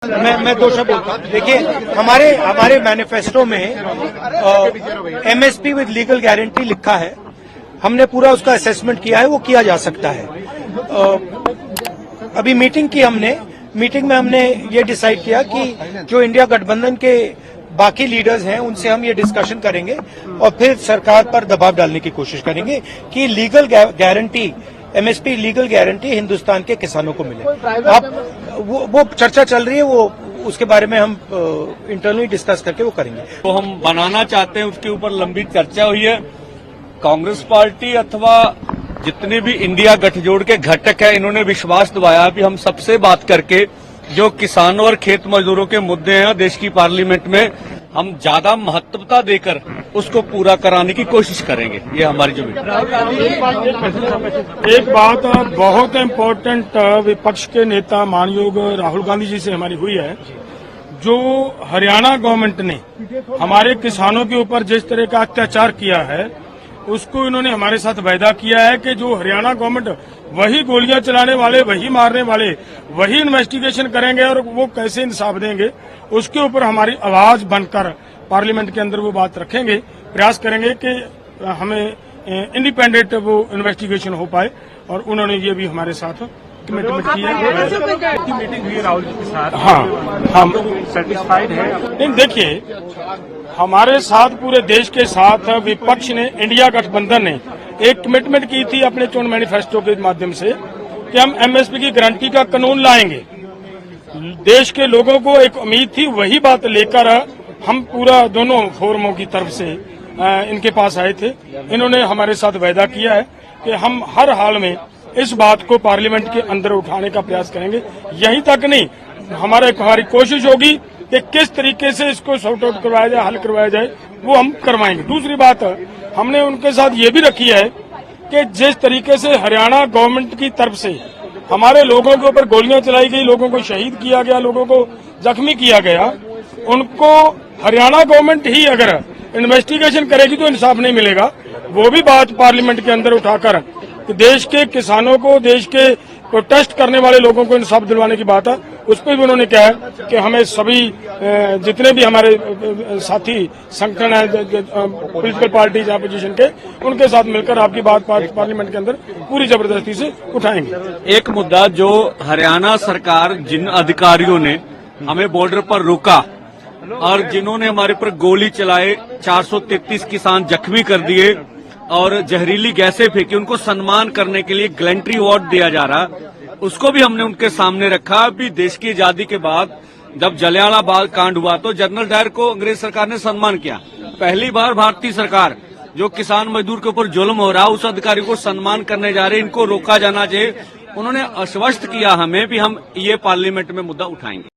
मैं दो शब्द बोलता हूँ। देखिए हमारे मैनिफेस्टो में एमएसपी विद लीगल गारंटी लिखा है। हमने पूरा उसका असेसमेंट किया है, वो किया जा सकता है। अभी मीटिंग में हमने ये डिसाइड किया कि जो इंडिया गठबंधन के बाकी लीडर्स हैं उनसे हम ये डिस्कशन करेंगे और फिर सरकार पर दबाव डालने की कोशिश करेंगे कि legal guarantee, MSP legal guarantee Hindustan के किसानों को मिले। अब वो चर्चा चल रही है, वो उसके बारे में हम इंटरनली डिस्कस करके वो करेंगे। तो हम बनाना चाहते हैं, उसके ऊपर लंबी चर्चा हुई है। कांग्रेस पार्टी अथवा जितने भी इंडिया गठजोड़ के घटक है, इन्होंने विश्वास दिलाया कि हम सबसे बात करके जो किसानों और खेत मजदूरों के मुद्दे हैं देश की पार्लियामेंट में हम ज्यादा महत्वता देकर उसको पूरा कराने की कोशिश करेंगे। ये हमारी जो एक बात बहुत इम्पोर्टेंट विपक्ष के नेता मानयोग राहुल गांधी जी से हमारी हुई है। जो हरियाणा गवर्नमेंट ने हमारे किसानों के ऊपर जिस तरह का अत्याचार किया है, उसको इन्होंने हमारे साथ वायदा किया है कि जो हरियाणा गवर्नमेंट वही गोलियां चलाने वाले, वही मारने वाले, वही इन्वेस्टिगेशन करेंगे और वो कैसे इंसाफ देंगे, उसके ऊपर हमारी आवाज बनकर पार्लियामेंट के अंदर वो बात रखेंगे। प्रयास करेंगे कि हमें इंडिपेंडेंट वो इन्वेस्टिगेशन हो पाए और उन्होंने ये भी हमारे साथ कमिटमेंट की है। मीटिंग हुई राहुल जी के साथ, हाँ, हम सेटिस्फाइड है। नहीं, देखिए हमारे साथ पूरे देश के साथ विपक्ष ने, इंडिया गठबंधन ने एक कमिटमेंट की थी अपने चुनाव मैनिफेस्टो के माध्यम से कि हम एमएसपी की गारंटी का कानून लाएंगे। देश के लोगों को एक उम्मीद थी, वही बात लेकर हम पूरा दोनों फोरमों की तरफ से इनके पास आए थे। इन्होंने हमारे साथ वायदा किया है कि हम हर हाल में इस बात को पार्लियामेंट के अंदर उठाने का प्रयास करेंगे। यहीं तक नहीं, हमारी कोशिश होगी कि किस तरीके से इसको सॉर्ट आउट करवाया जाए, हल करवाया जाए, वो हम करवाएंगे। दूसरी बात हमने उनके साथ ये भी रखी है कि जिस तरीके से हरियाणा गवर्नमेंट की तरफ से हमारे लोगों के ऊपर गोलियां चलाई गई, लोगों को शहीद किया गया, लोगों को जख्मी किया गया, उनको हरियाणा गवर्नमेंट ही अगर इन्वेस्टिगेशन करेगी तो इंसाफ नहीं मिलेगा। वो भी बात पार्लियामेंट के अंदर उठाकर कि देश के किसानों को, देश के प्रोटेस्ट करने वाले लोगों को इंसाफ दिलवाने की बात है। उस पर भी उन्होंने कहा है कि हमें सभी जितने भी हमारे साथी संगठन है, पॉलिटिकल पार्टीज अपोजिशन के, उनके साथ मिलकर आपकी बात पार्लियामेंट के अंदर पूरी जबरदस्ती से उठाएंगे। एक मुद्दा जो हरियाणा सरकार, जिन अधिकारियों ने हमें बॉर्डर पर रोका और जिन्होंने हमारे पर गोली चलाए, 433 किसान जख्मी कर दिए और जहरीली गैसें फेंकी, उनको सम्मान करने के लिए गैलेंट्री अवार्ड दिया जा रहा, उसको भी हमने उनके सामने रखा। अभी देश की आजादी के बाद जब जलियांवाला बाग कांड हुआ तो जनरल डायर को अंग्रेज सरकार ने सम्मान किया। पहली बार भारतीय सरकार जो किसान मजदूर के ऊपर जुल्म हो रहा, उस अधिकारी को सम्मान करने जा रहे, इनको रोका जाना चाहिए। उन्होंने आश्वस्त किया हमें भी हम ये पार्लियामेंट में मुद्दा उठाएंगे।